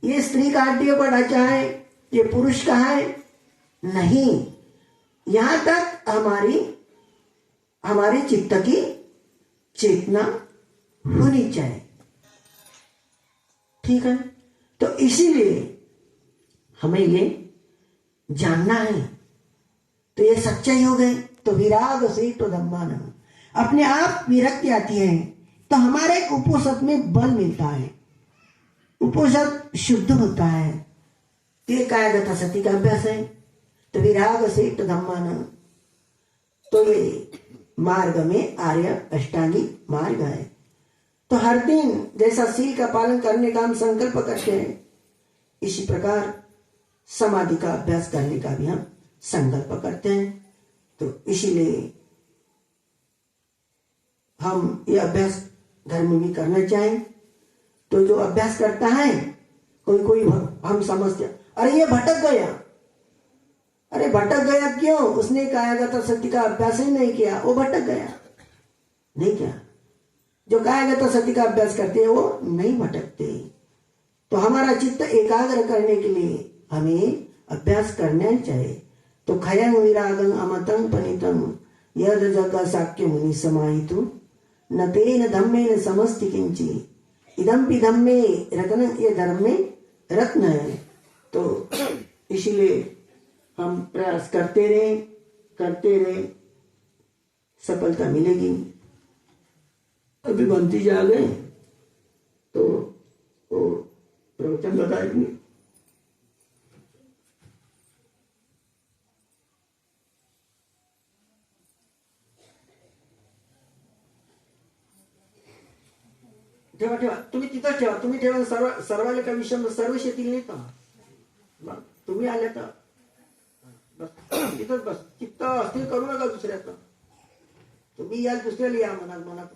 ये स्त्री का हड्डियों का ढांचा है, ये पुरुष का है, नहीं। यहां तक हमारी चित्त की चेतना होनी चाहिए, ठीक है। तो इसीलिए हमें ये जानना है। तो ये सच्चा योग है। तो विराग से तो धम्मान, अपने आप विरक्ति आती है तो हमारे उपनिषद में बल मिलता है, उपनिषद शुद्ध होता है। ये कायगत सती का अभ्यास है। तो विराग से तो धम्मान, तो ये मार्ग में आर्य अष्टांगी मार्ग है। तो हर दिन जैसा शील का पालन करने का हम संकल्प करते हैं, इसी प्रकार समाधि का अभ्यास करने का भी हम संकल्प करते हैं। तो इसीलिए हम ये अभ्यास घर में भी करना चाहें। तो जो अभ्यास करता है, कोई हम समझते अरे ये भटक गया, अरे भटक गया क्यों? उसने कायगत सती का अभ्यास ही नहीं किया, वो भटक गया। नहीं क्या? जो कायगत सती का अभ्यास करते हैं वो नहीं भटकते। तो हमारा चित्त एकाग्र करने के लिए हमें अभ्यास करना चाहिए। तो खयं विरागं अमतं पनितं यद जग साक्य मुनि समाहितु न तेन धम्मेन समस्ति किंचि इदम्पि धम्मे रत्न, ये धर्म में रत्न है। तो इसीलिए हम प्रयास करते रहे, सफलता मिलेगी। अभी बंती जी आ गए तो वो प्रवचन बताएंगे। ठेवा तुम्ही तिथंच ठेवा, तुम्ही ठेवा। सर्वाले का विषय सर्व शेती नाही का तुम्ही आले तर बस तिथंच बस, चित्त अस्थिर करू नका दुसऱ्याचं। तुम्ही याल दुसऱ्याला या मनात।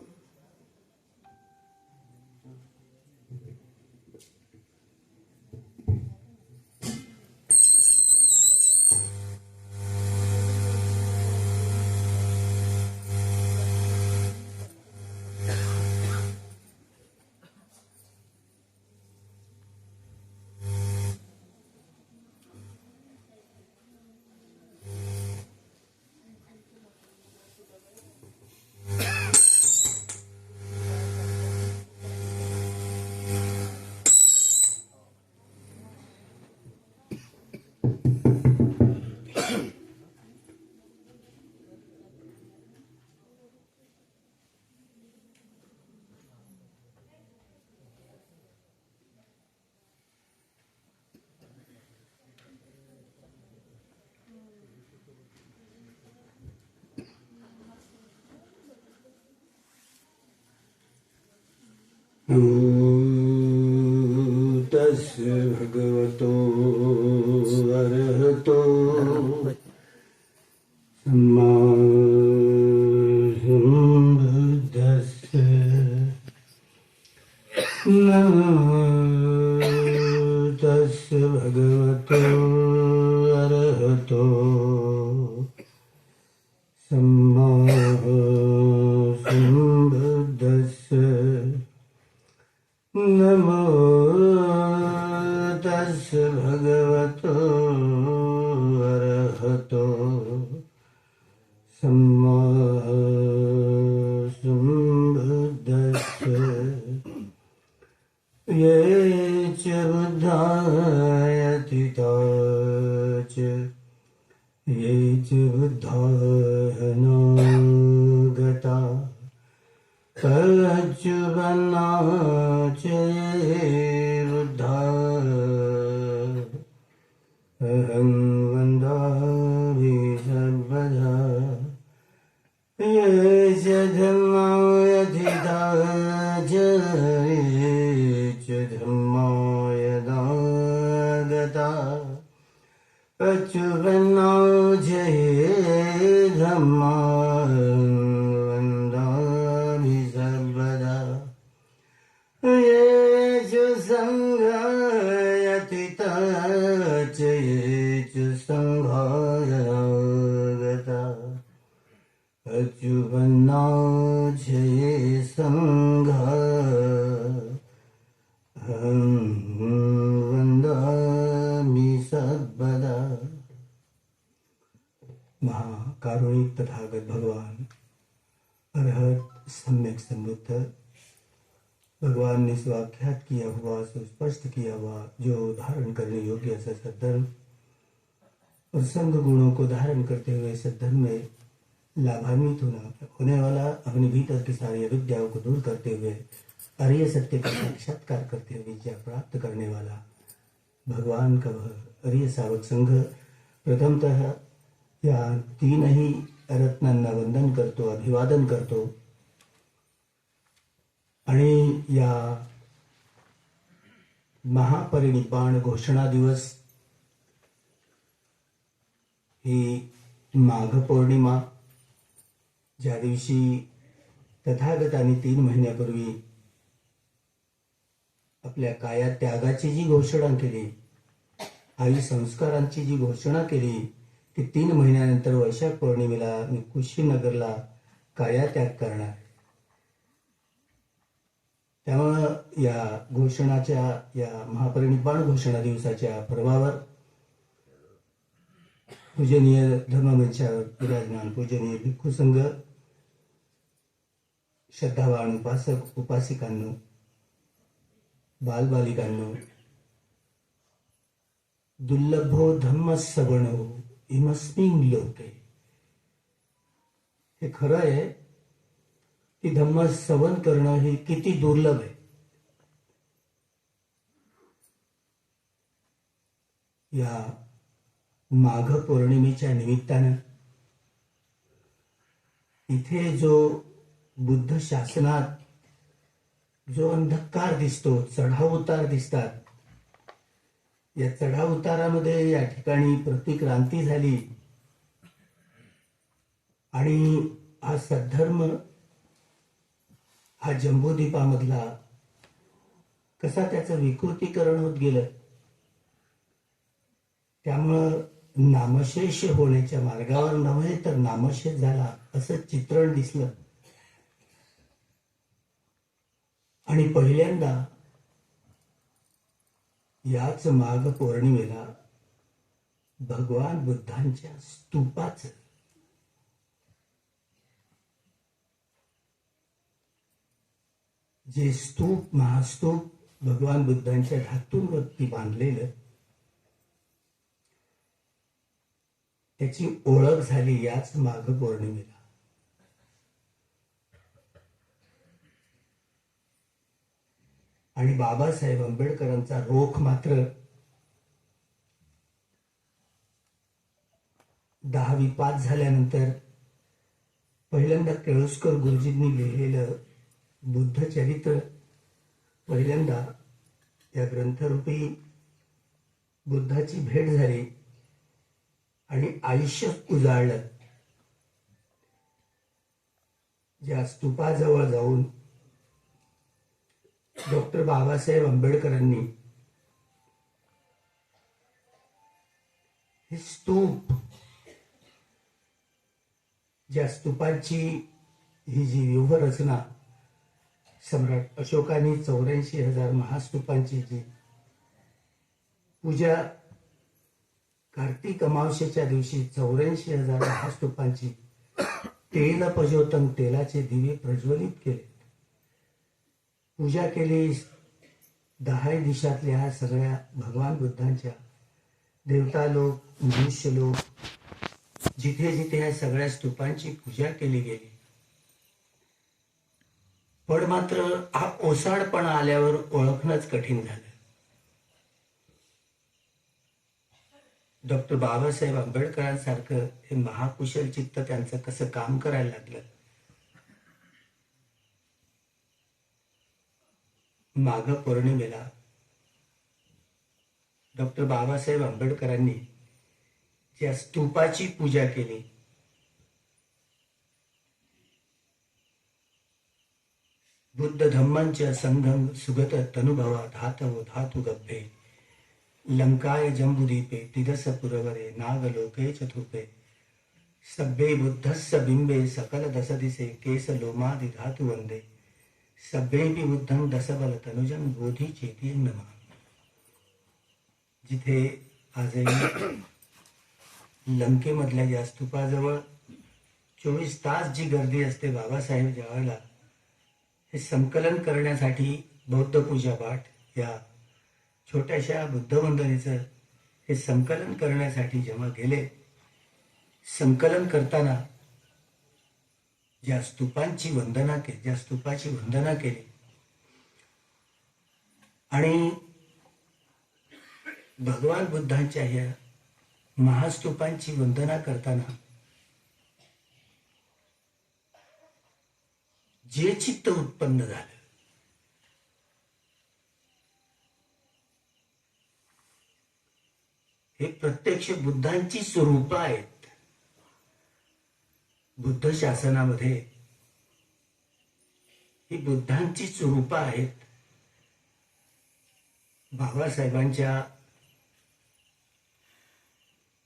तस्य भगवतो अरहतो सम्मा सम्बुद्धस्य नमो तस्य भगवतो अरहतो सम्मा सम्बुद्धस्य नमो तस्य भगवतो अरहतो सम्मा सम्बुद्धस्य ये च बुद्धायतिता च ये च बुद्धायनागता कच्चुबन्ना च बुद्धा अहं वन्दामि सर्वदा ये च धम्मायतिता च ये च धम्मायनागता कच्चुबन्ना च ये धम्मा अच्युबन्ना जये संघ कारुणिक तथागत भगवान अरहत सम्यक संबुद्ध भगवान ने स्वाख्यात किया हुआ, सुस्पष्ट किया हुआ, जो धारण करने योग्य ऐसा सद्धर्म और संग गुणों को धारण करते हुए सद्धर्म में लाभान्वित होने वाला, अपने भीतर की सारी अविद्याओं को दूर करते हुए अरिय सत्य का साक्षात्कार करते हुए विजय प्राप्त करने वाला भगवान का वह अरिय सावक संघ प्रथमतः या तीन ही रत्नांना वंदन करतो, अभिवादन करतो आणि या महापरिनिब्बाण घोषणा दिवस ही माघ पौर्णिमा, ज्या दिवशी तथागतांनी 3 महिन्यापूर्वी आपल्या काया त्यागाची जी घोषणा केली, आई संस्कारांची जी घोषणा केली, ती 3 महिन्यानंतर वैशाख पौर्णिमेला मी कुशीनगरला काया त्याग करणार. त्यामुळं या घोषणाच्या, या महापरिनिब्बाण घोषणा दिवसाच्या पर्वावर पूजनीय धर्ममंचावर विराजमान पूजनीय भिक्खू संघ, श्रद्धावान उपासक उपासिकांनो, बालबालिकांनो, दुर्लभो धम्म सवणो इमस्मिन् लोके. हे खरं आहे की धम्म श्रवण करणं हे किती दुर्लभ आहे. या माघ पौर्णिमेच्या निमित्तानं इथे जो बुद्ध शासनात जो अंधकार दिसतो, चढाव उतार दिसतात, या चढाव उतारामध्ये या ठिकाणी प्रतिक्रांती झाली आणि हा सद्धर्म हा जम्बूद्वीपामधला कसा त्याचं विकृतीकरण होत गेलं. त्यामुळं नामशेष होण्याच्या मार्गावर नव्हे तर नामशेष झाला असं चित्रण दिसलं. आणि पहिल्यांदा याच माघ पौर्णिमेला भगवान बुद्धांच्या स्तूपाचं, जे स्तूप महास्तूप भगवान बुद्धांच्या धातूंवरती बांधलेलं, त्याची ओळख झाली याच माघ पौर्णिमेला. आणि बाबासाहेब आंबेडकरांचा रोख मात्र 10वी पास झाल्यानंतर पहिल्यांदा केळुस्कर गुरुजींनी लिहिलेलं बुद्ध चरित्र पहिल्यांदा या ग्रंथरूपी बुद्धाची भेट झाली आणि आयुष्य उजाळलं. ज्या स्तूपाजवळ जाऊन डॉक्टर बाबासाहेब आंबेडकरांनी हे स्तूप, ज्या स्तूपांची ही जी व्यूहरचना सम्राट अशोकाने 84,000 महास्तूपांची जी पूजा कार्तिक अमावस्येच्या दिवशी 84,000 महास्तूपांची तेल पजोतंग तेलाचे दिवे प्रज्वलित केले, पूजा केली. 10 दिशातल्या सगळ्या भगवान बुद्धांच्या देवता लोक, मनुष्य लोक, जिथे जिथे या सगळ्या स्तूपांची पूजा केली गेली. पण मात्र हा ओसाडपणा आल्यावर ओळखणंच कठीण झालं. डॉक्टर बाबासाहेब आंबेडकरांसारखं हे महाकुशल चित्त त्यांचं कसं काम करायला लागलं. माघ पौर्णिमेला डॉक्टर बाबासाहेब आंबेडकरांनी ज्या स्तूपाची पूजा केली, बुद्ध धम्मांच्या संघम सुगत तनुभवा धातवो धातु गभ्भे लंकाय जम्बुदीपे तिदस पुरवरे नागलोके चतुपे सभ्ये बुद्धस्य बिंबे सकल दश दिसे केस लोमादि धातु वंदे सभ्येपि बुद्धं दशबल तनुजं बोधी चेती नमा. जिथे आजही लंकेमधल्या या स्तूपाजवळ 24 तास जी गर्दी असते बाबासाहेब ज्यावेळेला हे संकलन करण्यासाठी बौद्ध पूजापाठ या छोट्याशा बुद्धवंदनेचं हे संकलन करण्यासाठी जेव्हा गेले, संकलन करताना ज्या स्तूपाची वंदना केली आणि भगवान बुद्धांच्या या महास्तूपांची वंदना करताना जे चित्त उत्पन्न झालं हे प्रत्यक्ष बुद्धांची स्वरूपं आहेत. बुद्ध शासनामध्ये ही बुद्धांची स्वरूपं आहेत. बाबासाहेबांच्या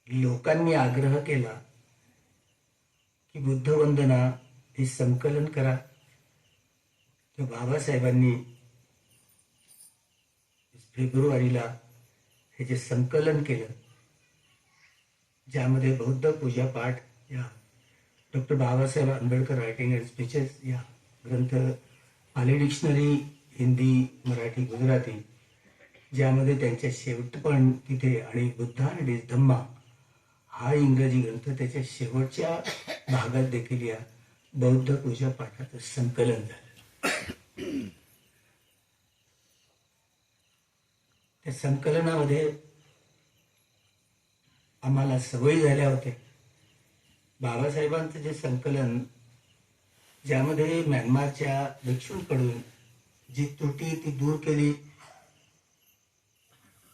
लोकांनी आग्रह केला की बुद्ध वंदना हे संकलन करा. तर बाबासाहेबांनी फेब्रुवारीला हे जे संकलन केलं, ज्यामध्ये बौद्ध पूजापाठ या doctor Babasaheb Ambedkar writing and speeches या ग्रंथ आले डिक्शनरी हिंदी, मराठी, गुजराती, ज्यामध्ये त्यांच्या शेवट पण तिथे आणि बुद्ध आणि धम्मा हा इंग्रजी ग्रंथ त्याच्या शेवटच्या भागात देखील या बौद्ध पूजापाठाचं संकलन झालं. त्या संकलनामध्ये आम्हाला सवयी झाल्या होत्या. बाबासाहेबांचं जे संकलन, ज्यामध्ये म्यानमारच्या भिक्षूंकडून जी त्रुटी ती दूर केली,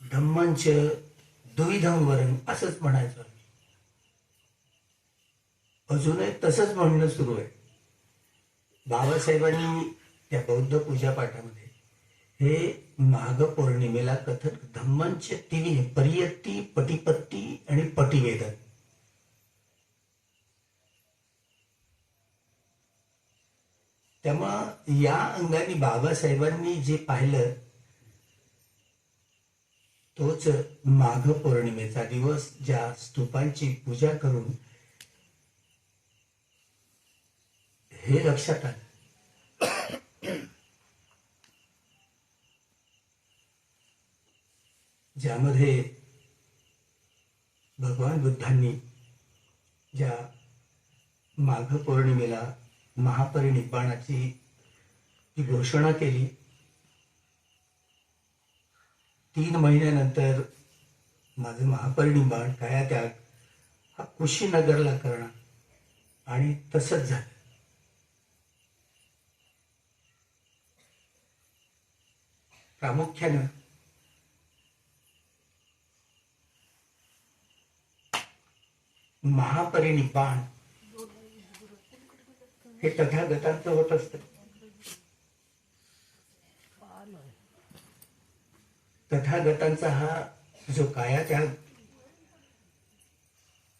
धम्मंच द्विधम वरण असंच म्हणायचं. अजूनही तसंच म्हणणं सुरू आहे. बाबासाहेबांनी त्या बौद्ध पूजापाठामध्ये हे माघ पौर्णिमेला कथन धम्मंच तिन्ही परियत्ती, पटिपत्ती आणि पटिवेदन, त्यामुळं या अंगाने बाबासाहेबांनी जे पाहिलं तोच माघ पौर्णिमेचा दिवस, ज्या स्तूपांची पूजा करून हे लक्षात आलं. ज्यामध्ये भगवान बुद्धांनी ज्या माघ पौर्णिमेला महापरिनिब्बाणाची जी घोषणा केली, 3 महिन्यानंतर माझं महापरिनिब्बाण कायात्याग हा कुशीनगरला करणार, आणि तसंच झालं. प्रामुख्यानं महापरिनिब्बाण हे तथागतांचं होत असतं. तथागतांचा हा जो कायात्याग,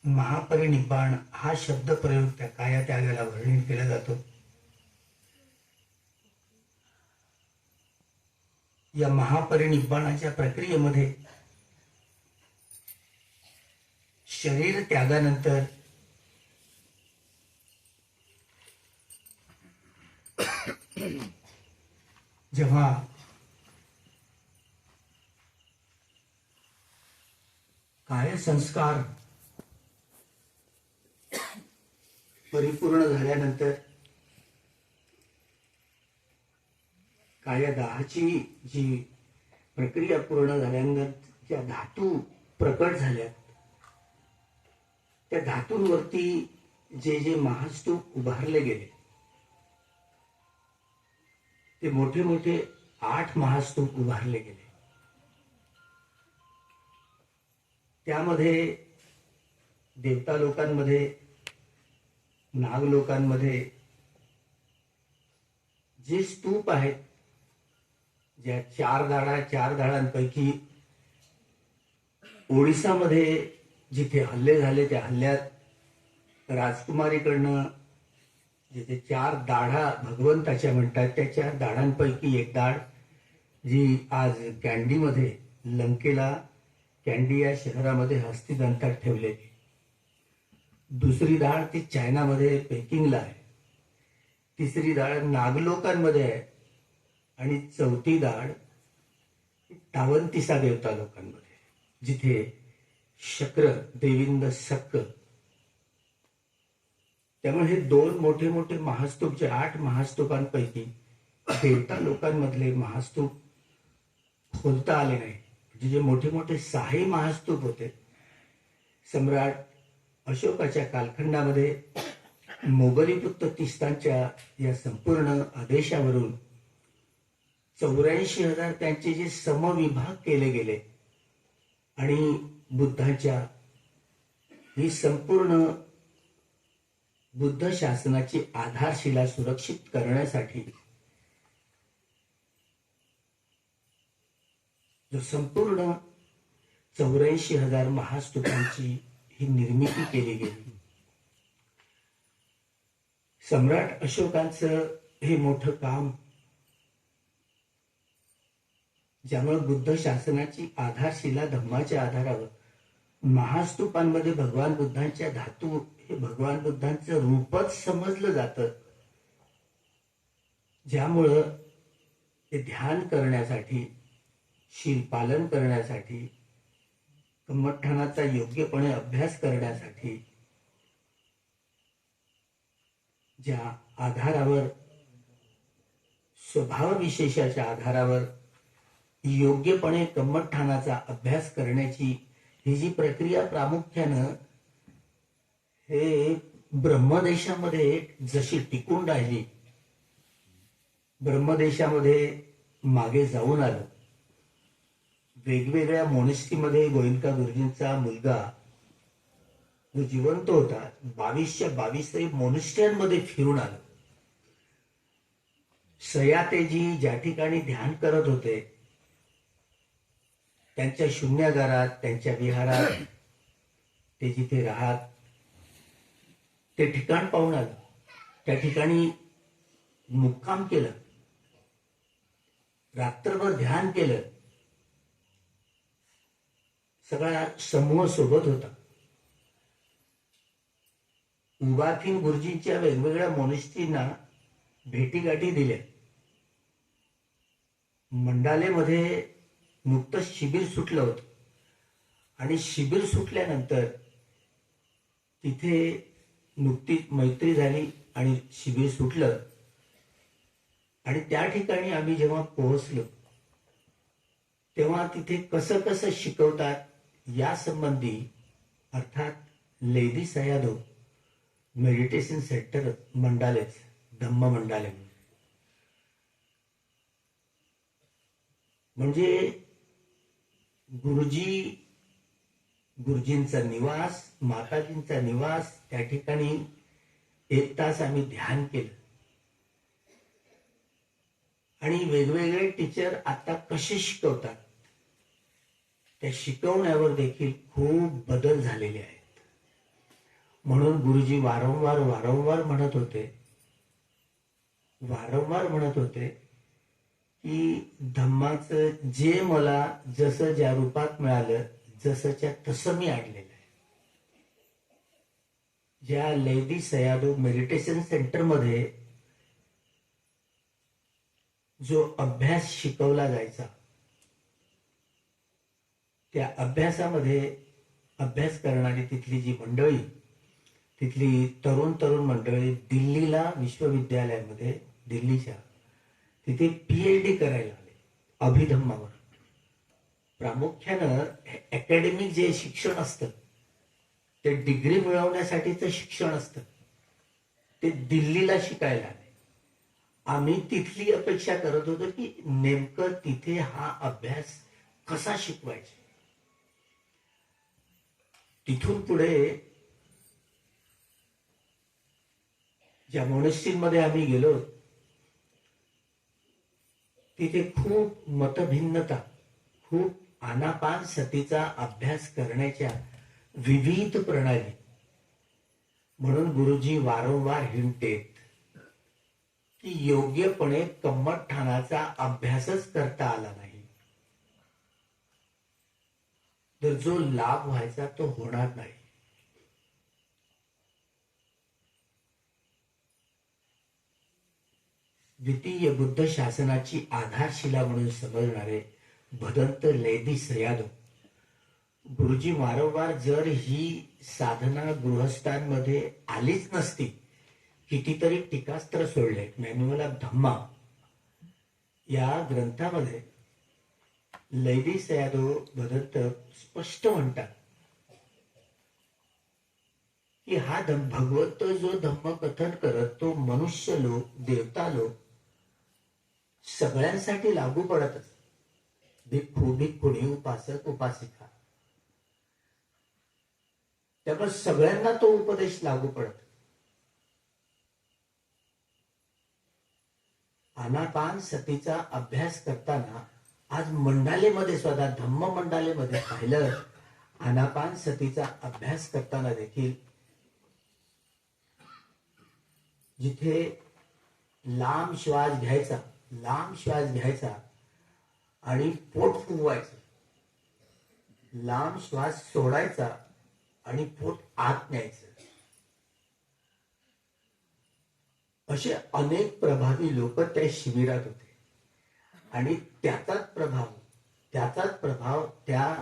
महापरिनिब्बाण हा शब्द प्रयोग त्या कायात्यागाला वर्णन केला जातो. या महापरिनिब्बाणाच्या प्रक्रियेमध्ये शरीर त्यागानंतर जेव्हा काय संस्कार परिपूर्ण झाल्यानंतर कायादाहाची जी प्रक्रिया पूर्ण झाल्यानंतर ज्या धातू प्रकट झाल्या, त्या धातूंवरती जे जे महास्तूप उभारले गेले, ते मोठे मोठे 8 महास्तूप उभारले गेले. त्यामध्ये देवता लोकांमध्ये, नाग लोकांमध्ये जे स्तूप आहेत, ज्या 4 दाडांपैकी ओडिसामध्ये जिथे हल्ले झाले, त्या हल्ल्यात राजकुमारीकडनं जिथे 4 दाढा भगवंताच्या म्हणतात, त्या 4 दाढांपैकी एक दाढ जी आज कॅन्डीमध्ये, लंकेला कॅन्डी या शहरामध्ये हस्तिदंतात ठेवलेली, दुसरी डाळ ती चायनामध्ये पेकिंगला आहे, तिसरी डाळ नागलोकांमध्ये आहे आणि चौथी डाळ तावंतिसा देवता लोकांमध्ये, जिथे शक्र देविंद सक्क. त्यामुळे हे दोन मोठे मोठे महास्तूप, जे 8 महास्तूपांपैकी देवता लोकांमधले महास्तूप खोलता आले नाही. म्हणजे जे मोठे मोठे 6 महास्तूप होते, सम्राट अशोकाच्या कालखंडामध्ये मोगली पुत्र तिस्तानच्या या संपूर्ण आदेशावरून 84,000 त्यांचे जे समविभाग केले गेले आणि बुद्धाच्या ही संपूर्ण बुद्ध शासनाची आधारशिला सुरक्षित करण्यासाठी जो संपूर्ण 84,000 महास्तूपांची ही निर्मिती केली गेली. सम्राट अशोकांचं हे मोठं काम, ज्यामुळे बुद्ध शासनाची आधारशिला धम्माच्या आधारावर महास्तूपांमध्ये भगवान बुद्धांच्या धातू हे भगवान बुद्धांचं रूपच समजलं जातं, ज्यामुळं ते ध्यान करण्यासाठी, शील पालन करण्यासाठी, कम्मठाणाचा योग्यपणे अभ्यास करण्यासाठी, ज्या आधारावर स्वभाव विशेषाच्या आधारावर योग्यपणे कम्मठाणाचा अभ्यास करण्याची ही जी प्रक्रिया प्रामुख्यानं हे ब्रह्मदेशामध्ये जशी टिकून राहिली, ब्रह्मदेशामध्ये मागे जाऊन आलं. वेगवेगळ्या मोनेस्ट्रीमध्ये गोयंका गुरुजींचा मुलगा जो जिवंत होता 22च्या 22 मोनेस्ट्र्यांमध्ये फिरून आलं. सयातेजी ज्या ठिकाणी ध्यान करत होते, त्यांच्या शून्यागारात, त्यांच्या विहारात, ते जिथे राहत ते ठिकाण पाहून आलं. त्या ठिकाणी मुक्काम केलं, रात्रभर ध्यान केलं. सगळा समूह सोबत होता. उबाथीन गुरुजींच्या वेगवेगळ्या मोनेस्ट्रींना भेटीगाठी दिल्या. मंडालेमध्ये नुकतंच शिबिर सुटलं होतं आणि शिबिर सुटल्यानंतर तिथे नुकतीच मैत्री झाली आणि शिबिर सुटलं. आणि त्या ठिकाणी आम्ही जेव्हा पोहोचलो तेव्हा तिथे कसं कसं शिकवतात या संबंधी, अर्थात लेडी सयादो मेडिटेशन सेंटर मंडालेच, धम्म मंडाले, म्हणजे गुरुजींचा निवास, माताजींचा निवास, त्या ठिकाणी 1 तास आम्ही ध्यान केलं. आणि वेगवेगळे टीचर आता कसे शिकवतात त्या शिकवण्यावर देखील खूप बदल झालेले आहेत. म्हणून गुरुजी वारंवार म्हणत होते की धम्माचं जे मला जसं ज्या रूपात मिळालं, जसंच्या तसं मी आणलेलं आहे. ज्या लेडी सयादो मेडिटेशन सेंटरमध्ये जो अभ्यास शिकवला जायचा, त्या अभ्यासामध्ये अभ्यास करणारी तिथली जी मंडळी, तिथली तरुण मंडळी दिल्लीला विश्वविद्यालयामध्ये, दिल्लीच्या तिथे PhD करायला आले अभिधम्मावर. प्रामुख्यानं अकॅडमिक जे शिक्षण असतं ते डिग्री मिळवण्यासाठीचं शिक्षण असतं, ते दिल्लीला शिकायला आले. आम्ही तिथली अपेक्षा करत होतो की नेमकं तिथे हा अभ्यास कसा शिकवायचा. तिथून पुढे ज्या मोनेस्ट्रीमध्ये आम्ही गेलो तिथे खूप मतभिन्नता, खूप आनापान सतीचा अभ्यास करण्याच्या विविध प्रणाली. म्हणून गुरुजी वारंवार हिंटेत की योग्यपणे कम्मठाणाचा अभ्यासच करता आला नाही तर जो लाभ व्हायचा तो होणार नाही. द्वितीय बुद्ध शासनाची आधारशिला म्हणून समजणारे भदंत लेदी सयादो गुरुजी वारंवार जर ही साधना गृहस्थांमध्ये आलीच नसती, कितीतरी टीकास्त्र सोडले. मॅन्युअल ऑफ धम्मा या ग्रंथामध्ये लेदी सयादो भदंत स्पष्ट म्हणतात की हा भगवंत जो धम्म कथन करत तो मनुष्य लोक, देवता लोक सगळ्यांसाठी लागू पडतच. भिक्खू भिक्खुणी, उपासक उपासिका, त्यामुळे सगळ्यांना तो उपदेश लागू पडत. आनापान सतीचा अभ्यास करताना आज मंडालेमध्ये सुद्धा धम्म मंडालेमध्ये पाहिलं, आनापान सतीचा अभ्यास करताना देखील जिथे लांब श्वास घ्यायचा आणि पोट फुगवायचं, लांब श्वास सोडायचा आणि पोट आत न्यायचं, असे अनेक प्रभावी लोक त्या शिबिरात होते. आणि त्याचाच प्रभाव त्या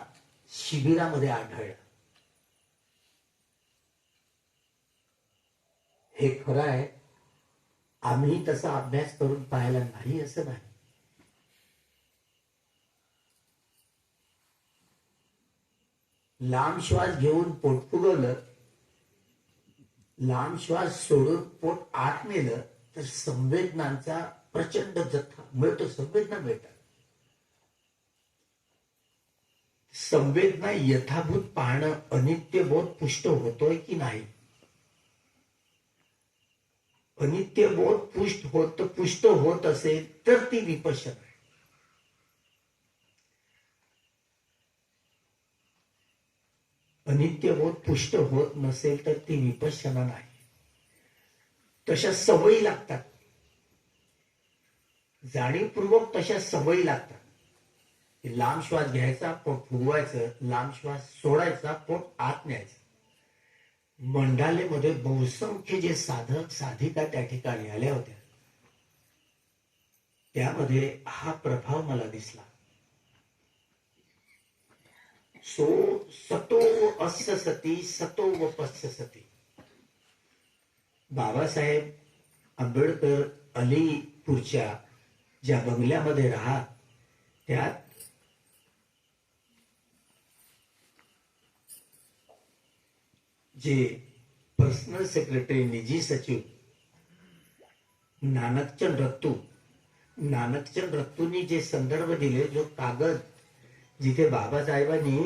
शिबिरामध्ये आढळला. हे खरं आहे, आम्ही तसा अभ्यास करून पाहायला नाही असं नाही. लांब श्वास घेऊन पोट फुगवलं, लांब श्वास सोडून पोट आत नेलं तर संवेदनांचा प्रचंड जथ्था मिळतो. संवेदना मिळतात. संवेदना यथाभूत पाहणं, अनित्य बोध पुष्ट होतोय की नाही. अनित्य बोध पुष्ट होत असेल तर ती विपश्यना आहे. अनित्य बोध पुष्ट होत नसेल तर ती विपश्यना नाही. तशा सवयी लागतात, जाणीवपूर्वक तशा सवयी लागतात. लांब श्वास घ्यायचा, पोट फुगवायचं, लांब श्वास सोडायचा, पोट आत न्यायचं. मंडालेमध्ये बहुसंख्य जे साधक साधिका त्या ठिकाणी आल्या होत्या, त्यामध्ये हा प्रभाव मला दिसला. सतो अस्य सती सतो वपस्य सती. बाबासाहेब आंबेडकर अलीपूरच्या ज्या बंगल्यामध्ये राहत, त्यात जे पर्सनल सेक्रेटरी, निजी सचिव नानकचंद रत्तूंनी जे संदर्भ दिले, जो कागद जिथे बाबासाहेबांनी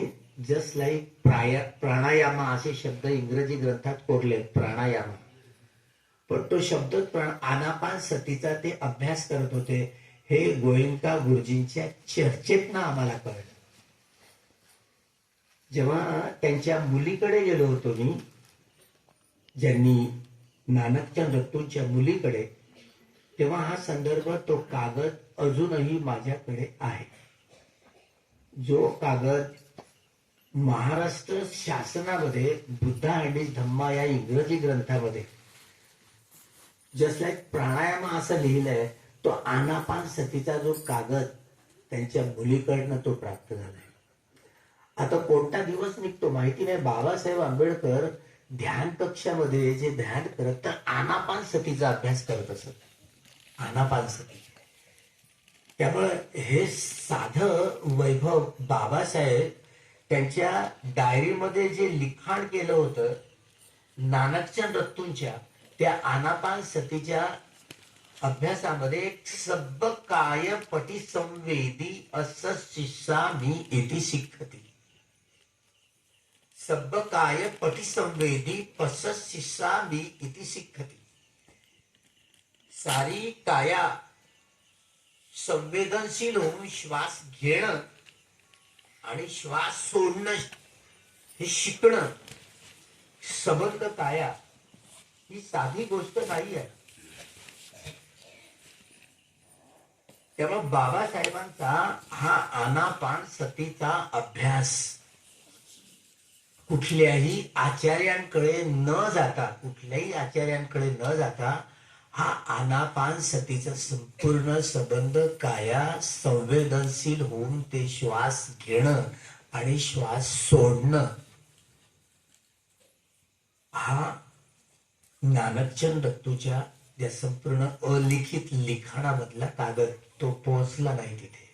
जस्ट लाईक प्राणायामा असे शब्द इंग्रजी ग्रंथात कोरले, प्राणायामा, पण तो शब्द आनापान सतीचा ते अभ्यास करत होते, हे गोयंका गुरुजींच्या चर्चेतनं आम्हाला कळलं. जेव्हा त्यांच्या मुलीकडे गेलो होतो मी, ज्यांनी नानकचंद रत्तूंच्या मुलीकडे, तेव्हा हा संदर्भ, तो कागद अजूनही माझ्याकडे आहे. जो कागद महाराष्ट्र शासनामध्ये बुद्धा अँड धम्मा या इंग्रजी ग्रंथामध्ये जस्ट लाईक प्राणायामा असं लिहिलंय, तो आनापान सतीचा जो कागद त्यांच्या मुलीकडनं तो प्राप्त झालाय. आता कोणता दिवस निघतो माहिती नाही. बाबासाहेब आंबेडकर ध्यान कक्षामध्ये जे ध्यान करत, तर आनापान सतीचा अभ्यास करत असत, आनापान सती. त्यामुळे हे साधं वैभव बाबासाहेब त्यांच्या डायरीमध्ये जे लिखाण केलं होतं नानकचंद रत्तूंच्या, त्या आनापान सतीच्या अभ्यासामध्ये एक सब्बकाय पटिसंवेदी असं शिष्यामी इति शिक्षति. सब्बकाय पटिसंवेदी शिष्यामी इति शिक्षति. सारी काया संवेदनशील होऊन श्वास घेणं आणि श्वास सोडणं हे शिकणं. सबंध काया ही साधी गोष्ट नाही आहे. तेव्हा बाबासाहेबांचा हा आनापान सतीचा अभ्यास कुठल्याही आचार्यांकडे न जाता हा आनापान सतीचा संपूर्ण संबंध काया संवेदनशील होऊन ते श्वास घेणं आणि श्वास सोडणं हा नानकचंद दत्तूच्या या संपूर्ण अलिखित लिखाणामधला कागद तो पोहोचला नाही तिथे.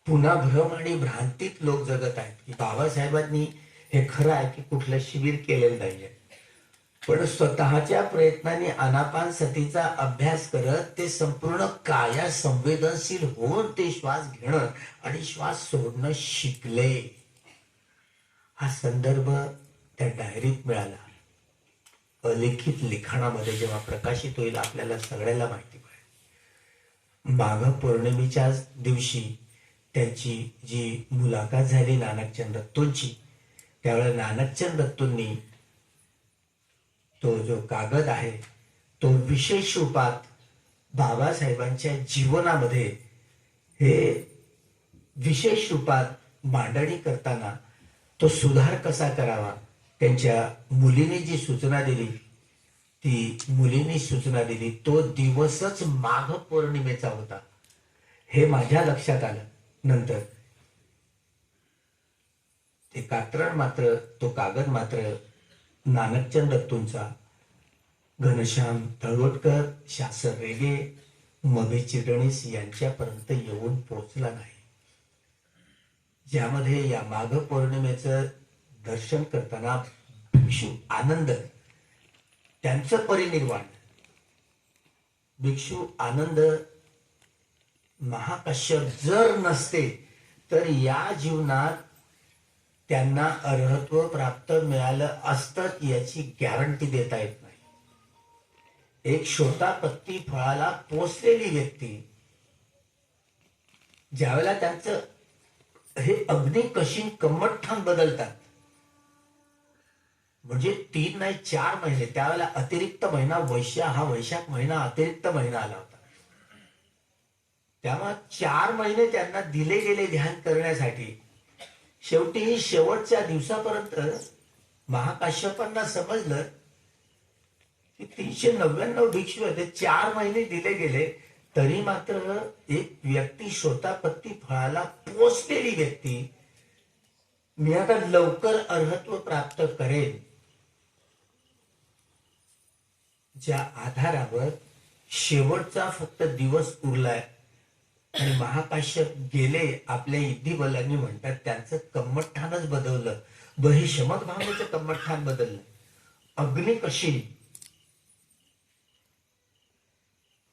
पुन्हा भ्रम आणि भ्रांतीत लोक जगत आहेत की बाबासाहेबांनी हे खरं आहे की कुठलं शिबिर केलेलं नाहीये, पण स्वतःच्या प्रयत्नाने आनापान सतीचा अभ्यास करत ते संपूर्ण काया संवेदनशील होऊन ते श्वास घेणं आणि श्वास सोडणं शिकले. हा संदर्भ त्या डायरीत मिळाला. अलिखित लिखाणामध्ये जेव्हा प्रकाशित होईल आपल्याला सगळ्याला माहिती पडेल. माघ पौर्णिमेच्या दिवशी त्यांची जी मुलाखत झाली नानकचंद दत्तूंची, त्यावेळेला नानकचंद दत्तूंनी तो जो कागद आहे तो विशेष रूपात बाबासाहेबांच्या जीवनामध्ये हे विशेष रूपात मांडणी करताना तो सुधार कसा करावा, त्यांच्या मुलीने जी सूचना दिली ती मुलीने सूचना दिली तो दिवसच माघ पौर्णिमेचा होता हे माझ्या लक्षात आलं. नंतर ते कात्रण मात्र तो कागद मात्र नानकचंद दत्तूंचा घनश्याम तळवटकर, शासर रेगे, मभे चिटणीस यांच्यापर्यंत येऊन पोहोचला नाही, ज्यामध्ये या माघ पौर्णिमेचं दर्शन करताना भिक्षू आनंद त्यांचं परिनिर्वाण. भिक्षू आनंद महाकाश्यप जर नसते तर या जीवनात त्यांना अर्हत्व प्राप्त मिळालं असतं याची गॅरंटी देता येत नाही. एक शोतापत्ती फळाला पोचलेली व्यक्ती ज्यावेळेला त्यांचं हे अग्नी कशी कम्मठ्ठाण बदलतात, म्हणजे 3 नाही 4 महिने, त्यावेळेला अतिरिक्त महिना हा वैशाख महिना अतिरिक्त महिना आला होता. त्यामुळे 4 महिने त्यांना दिले गेले ध्यान करण्यासाठी. शेवटी शेवटच्या दिवसापर्यंत महाकाश्यपांना समजलं की 399 भिक्षू होते, 4 महिने दिले गेले तरी मात्र एक व्यक्ती शोतापत्ती फळाला पोचलेली व्यक्ती मी आता लवकर अर्हत्व प्राप्त करेन ज्या आधारावर शेवटचा फक्त दिवस उरलाय आणि महाकाश्यप गेले आपल्या इद्धिबलांनी म्हणतात त्यांचं कम्मठ्ठानच बदललं. हे शमक भावनेचं कम्मठ्ठान बदललं. अग्नी कशी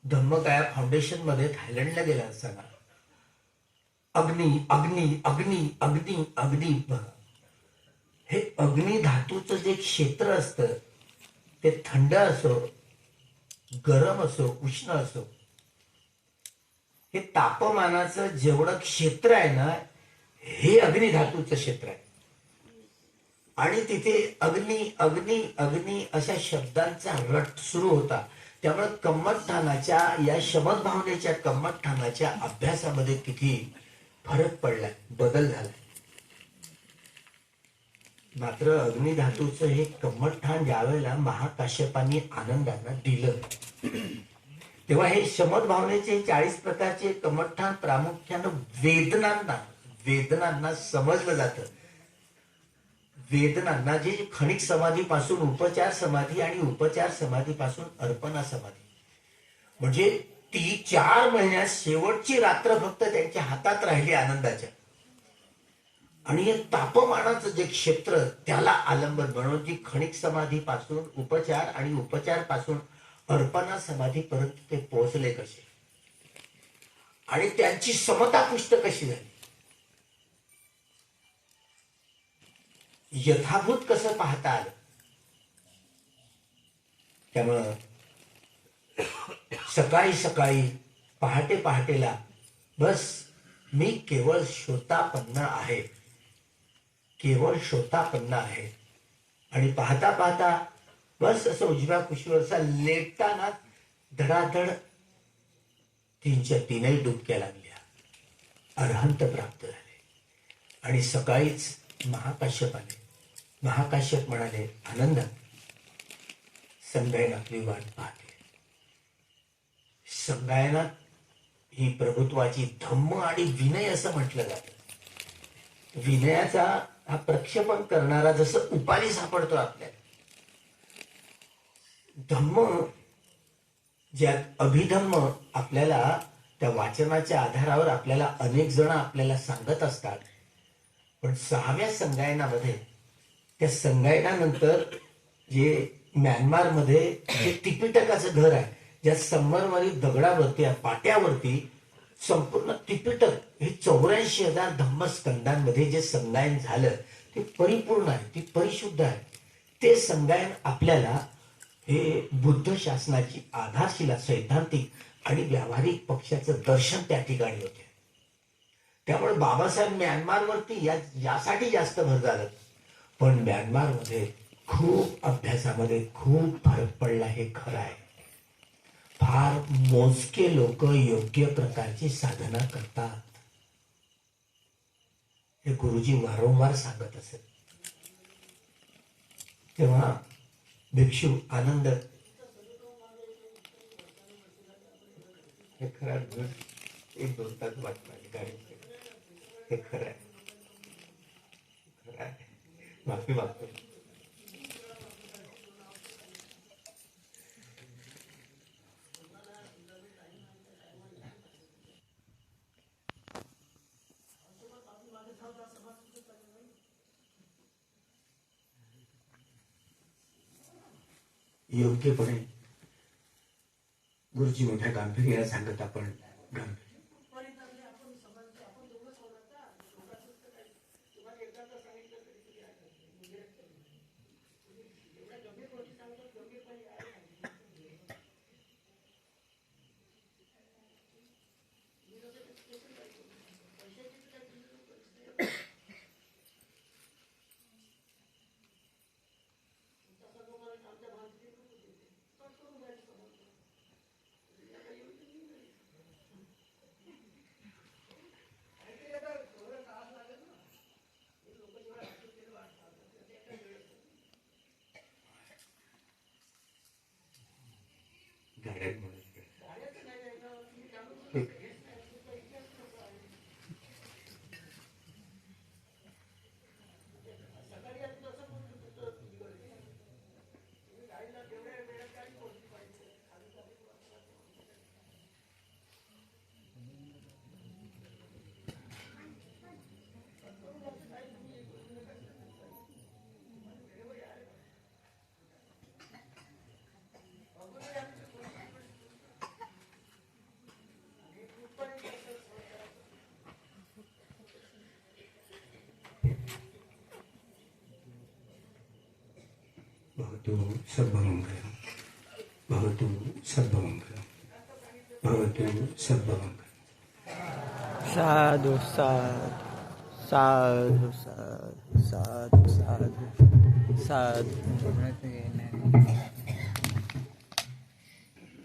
धम्मकाया फाउंडेशन मध्ये थायलंडला गेला असताना अग्नी अग्नी अग्नी अग्नी अग्नी हे अग्नी धातूचं जे क्षेत्र असतं ते थंड असो गरम असो उष्ण असो, हे तापमानाचं जेवढं क्षेत्र आहे ना हे अग्नी धातूचं क्षेत्र आहे. आणि तिथे अग्नी अग्नी अग्नी अशा शब्दांचा रट सुरू होता. त्यामुळे कम्मठ्ठाणाच्या या शमक भावनेच्या कम्मठ्ठाणाच्या अभ्यासामध्ये किती फरक पडलाय, बदल झालाय. मात्र अग्नी धातूचं हे कम्मठ्ठाण ज्यावेळेला महाकाश्यपांनी आनंदांना दिलं तेव्हा हे शमक भावनेचे 40 प्रकारचे कम्मठ्ठाण प्रामुख्यानं वेदनांना समजलं जातं. वेदनांना जे खणिक समाधीपासून उपचार समाधी आणि उपचार समाधीपासून अर्पणा समाधी, म्हणजे ती 4 महिन्यात शेवटची रात्र फक्त त्यांच्या हातात राहिली आनंदाच्या. आणि हे तापमानाचं जे क्षेत्र त्याला आलंबन म्हणून जी खणिक समाधीपासून उपचार आणि उपचार पासून अर्पणा समाधीपर्यंत ते पोहोचले कसे आणि त्यांची समता पुष्ट कशी झाली, यथाभूत कसं पाहता आलं. त्यामुळं सकाळी सकाळी पहाटे पहाटेला बस मी केवळ श्रोतापन्न आहे, केवळ श्रोतापन्न आहे. आणि पाहता पाहता बस असं उजव्या कुशीवरचा लेटताना धडाधड 3च्या 3ही डुबक्या लागल्या, अर्हंत प्राप्त झाले. आणि सकाळीच महाकाश्यप आले. महाकाश्यप म्हणाले, आनंद संगायन आपली वाट पाहते. संगायनात ही प्रभुत्वाची धम्म आणि विनय असं म्हटलं जातं. विनयाचा हा प्रक्षेपण करणारा जसं उपाली सापडतो आपल्याला, धम्म ज्यात अभिधम्म आपल्याला त्या वाचनाच्या आधारावर आपल्याला अनेक जण आपल्याला सांगत असतात. पण 6व्या संगायनामध्ये, त्या संगायनानंतर जे म्यानमारमध्ये जे त्रिपिटकाचं घर आहे, ज्या संगमरमरी दगडावरती पाट्यावरती संपूर्ण त्रिपिटक हे 84,000 धम्मस्कंदांमध्ये जे संगायन झालं ते परिपूर्ण आहे, ते परिशुद्ध आहे. ते संगायन आपल्याला हे बुद्ध शासनाची आधारशिला, सैद्धांतिक आणि व्यावहारिक पक्षाचं दर्शन त्या ठिकाणी होते. त्यामुळे बाबासाहेब म्यानमारवरती यासाठी जास्त भर झालं. पण म्यानमारमध्ये खूप अभ्यासामध्ये खूप फरक पडला, हे खरं आहे. फार मोजके लोक योग्य प्रकारची साधना करतात, हे गुरुजी वारंवार सांगत असत. तेव्हा भिक्षू आनंद, हे खरं 1-2 तास वाट पाहिजे गाडी, हे खरं आहे, खरं आहे. माफी मागतो. योग्यपणे गुरुजी मोठ्या गांभीर्याने सांगत आपण गांभीर्य. भवतु सर्वमंगलम्, भवतु सर्वमंगलम्, भवतु सर्वमंगलम्. साधु साधु साधु साधु साधु साधु साधु.